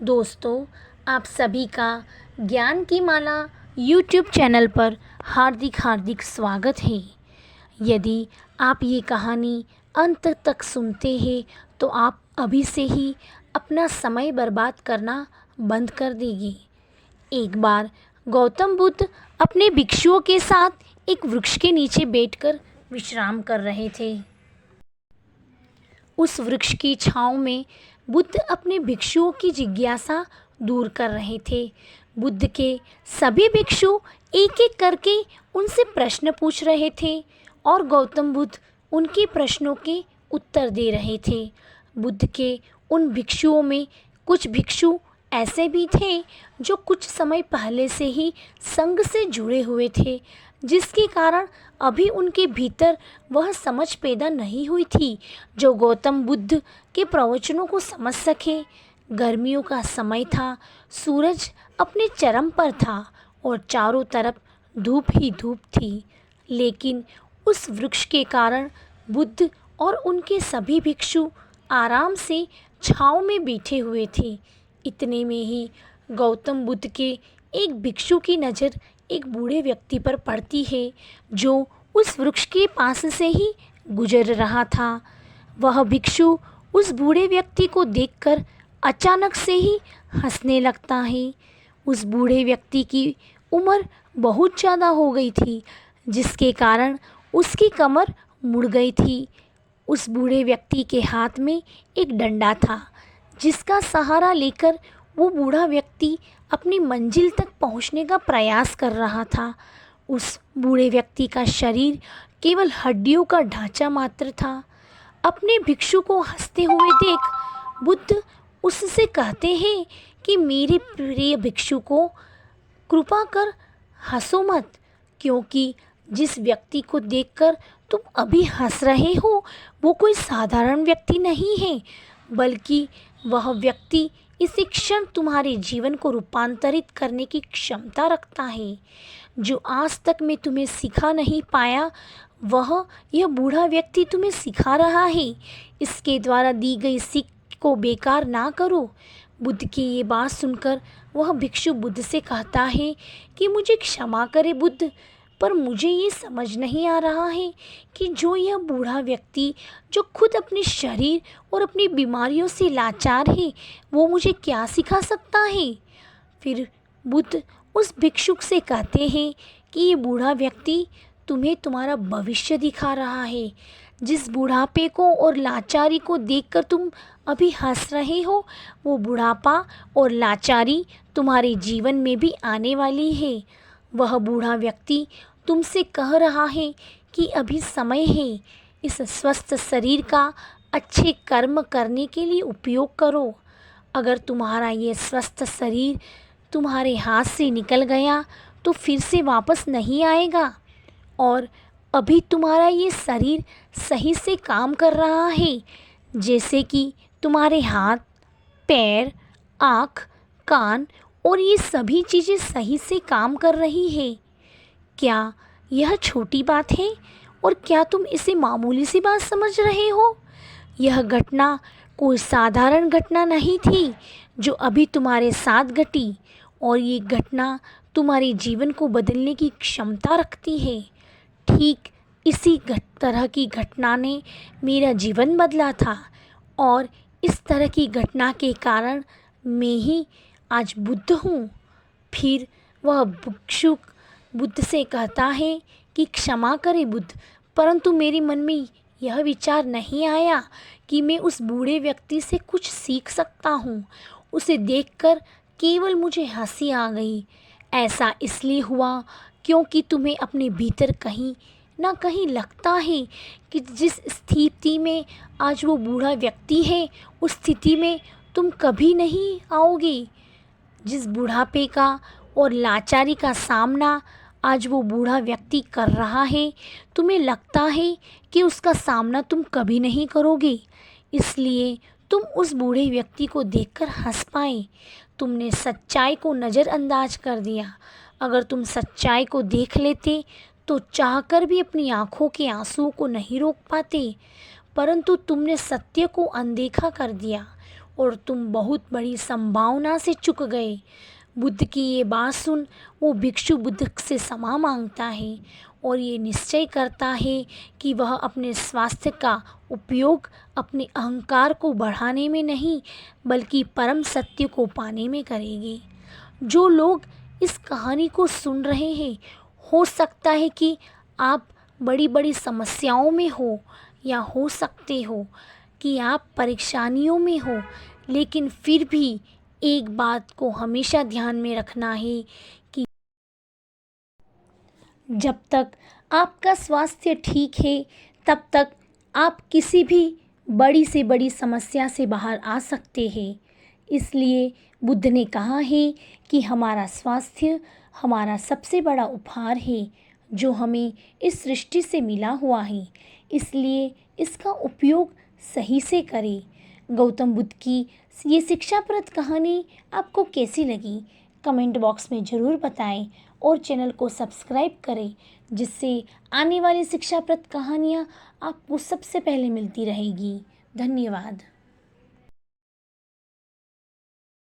दोस्तों, आप सभी का ज्ञान की माला यूट्यूब चैनल पर हार्दिक हार्दिक स्वागत है। यदि आप ये कहानी अंत तक सुनते हैं तो आप अभी से ही अपना समय बर्बाद करना बंद कर देंगे। एक बार गौतम बुद्ध अपने भिक्षुओं के साथ एक वृक्ष के नीचे बैठकर विश्राम कर रहे थे। उस वृक्ष की छाँव में बुद्ध अपने भिक्षुओं की जिज्ञासा दूर कर रहे थे। बुद्ध के सभी भिक्षु एक एक करके उनसे प्रश्न पूछ रहे थे और गौतम बुद्ध उनके प्रश्नों के उत्तर दे रहे थे। बुद्ध के उन भिक्षुओं में कुछ भिक्षु ऐसे भी थे जो कुछ समय पहले से ही संघ से जुड़े हुए थे, जिसके कारण अभी उनके भीतर वह समझ पैदा नहीं हुई थी जो गौतम बुद्ध के प्रवचनों को समझ सके। गर्मियों का समय था, सूरज अपने चरम पर था और चारों तरफ धूप ही धूप थी, लेकिन उस वृक्ष के कारण बुद्ध और उनके सभी भिक्षु आराम से छाँव में बैठे हुए थे। इतने में ही गौतम बुद्ध के एक भिक्षु की नज़र एक बूढ़े व्यक्ति पर पड़ती है जो उस वृक्ष के पास से ही गुजर रहा था। वह भिक्षु उस बूढ़े व्यक्ति को देखकर अचानक से ही हंसने लगता है। उस बूढ़े व्यक्ति की उम्र बहुत ज़्यादा हो गई थी, जिसके कारण उसकी कमर मुड़ गई थी। उस बूढ़े व्यक्ति के हाथ में एक डंडा था, जिसका सहारा लेकर वो बूढ़ा व्यक्ति अपनी मंजिल तक पहुंचने का प्रयास कर रहा था। उस बूढ़े व्यक्ति का शरीर केवल हड्डियों का ढांचा मात्र था। अपने भिक्षु को हंसते हुए देख बुद्ध उससे कहते हैं कि मेरे प्रिय भिक्षु को कृपा कर हंसो मत, क्योंकि जिस व्यक्ति को देखकर तुम अभी हंस रहे हो वो कोई साधारण व्यक्ति नहीं है, बल्कि वह व्यक्ति इस क्षण तुम्हारे जीवन को रूपांतरित करने की क्षमता रखता है। जो आज तक मैं तुम्हें सिखा नहीं पाया, वह यह बूढ़ा व्यक्ति तुम्हें सिखा रहा है। इसके द्वारा दी गई सीख को बेकार ना करो। बुद्ध की ये बात सुनकर वह भिक्षु बुद्ध से कहता है कि मुझे क्षमा करे बुद्ध, पर मुझे ये समझ नहीं आ रहा है कि जो यह बूढ़ा व्यक्ति जो खुद अपने शरीर और अपनी बीमारियों से लाचार है, वो मुझे क्या सिखा सकता है। फिर बुद्ध उस भिक्षुक से कहते हैं कि ये बूढ़ा व्यक्ति तुम्हें तुम्हारा भविष्य दिखा रहा है। जिस बुढ़ापे को और लाचारी को देखकर तुम अभी हंस रहे हो, वो बुढ़ापा और लाचारी तुम्हारे जीवन में भी आने वाली है। वह बूढ़ा व्यक्ति तुमसे कह रहा है कि अभी समय है, इस स्वस्थ शरीर का अच्छे कर्म करने के लिए उपयोग करो। अगर तुम्हारा ये स्वस्थ शरीर तुम्हारे हाथ से निकल गया तो फिर से वापस नहीं आएगा, और अभी तुम्हारा ये शरीर सही से काम कर रहा है, जैसे कि तुम्हारे हाथ, पैर, आँख, कान और ये सभी चीज़ें सही से काम कर रही है। क्या यह छोटी बात है और क्या तुम इसे मामूली सी बात समझ रहे हो? यह घटना कोई साधारण घटना नहीं थी जो अभी तुम्हारे साथ घटी, और ये घटना तुम्हारे जीवन को बदलने की क्षमता रखती है। ठीक इसी तरह की घटना ने मेरा जीवन बदला था, और इस तरह की घटना के कारण मैं ही आज बुद्ध हूँ। फिर वह भिक्षुक बुद्ध से कहता है कि क्षमा करे बुद्ध, परंतु मेरे मन में यह विचार नहीं आया कि मैं उस बूढ़े व्यक्ति से कुछ सीख सकता हूँ। उसे देखकर केवल मुझे हंसी आ गई। ऐसा इसलिए हुआ क्योंकि तुम्हें अपने भीतर कहीं ना कहीं लगता है कि जिस स्थिति में आज वो बूढ़ा व्यक्ति है, उस स्थिति में तुम कभी नहीं आओगे। जिस बुढ़ापे का और लाचारी का सामना आज वो बूढ़ा व्यक्ति कर रहा है, तुम्हें लगता है कि उसका सामना तुम कभी नहीं करोगे, इसलिए तुम उस बूढ़े व्यक्ति को देखकर हंस पाए। तुमने सच्चाई को नज़रअंदाज कर दिया। अगर तुम सच्चाई को देख लेते तो चाहकर भी अपनी आँखों के आंसुओं को नहीं रोक पाते, परंतु तुमने सत्य को अनदेखा कर दिया और तुम बहुत बड़ी संभावना से चूक गए। बुद्ध की ये बात सुन वो भिक्षु बुद्ध से क्षमा मांगता है और ये निश्चय करता है कि वह अपने स्वास्थ्य का उपयोग अपने अहंकार को बढ़ाने में नहीं बल्कि परम सत्य को पाने में करेगी। जो लोग इस कहानी को सुन रहे हैं, हो सकता है कि आप बड़ी बड़ी समस्याओं में हो या हो सकते हो कि आप परेशानियों में हो, लेकिन फिर भी एक बात को हमेशा ध्यान में रखना है कि जब तक आपका स्वास्थ्य ठीक है तब तक आप किसी भी बड़ी से बड़ी समस्या से बाहर आ सकते हैं। इसलिए बुद्ध ने कहा है कि हमारा स्वास्थ्य हमारा सबसे बड़ा उपहार है जो हमें इस सृष्टि से मिला हुआ है, इसलिए इसका उपयोग सही से करें। गौतम बुद्ध की ये शिक्षाप्रद कहानी आपको कैसी लगी कमेंट बॉक्स में ज़रूर बताएं और चैनल को सब्सक्राइब करें, जिससे आने वाली शिक्षाप्रद कहानियाँ आपको सबसे पहले मिलती रहेगी। धन्यवाद।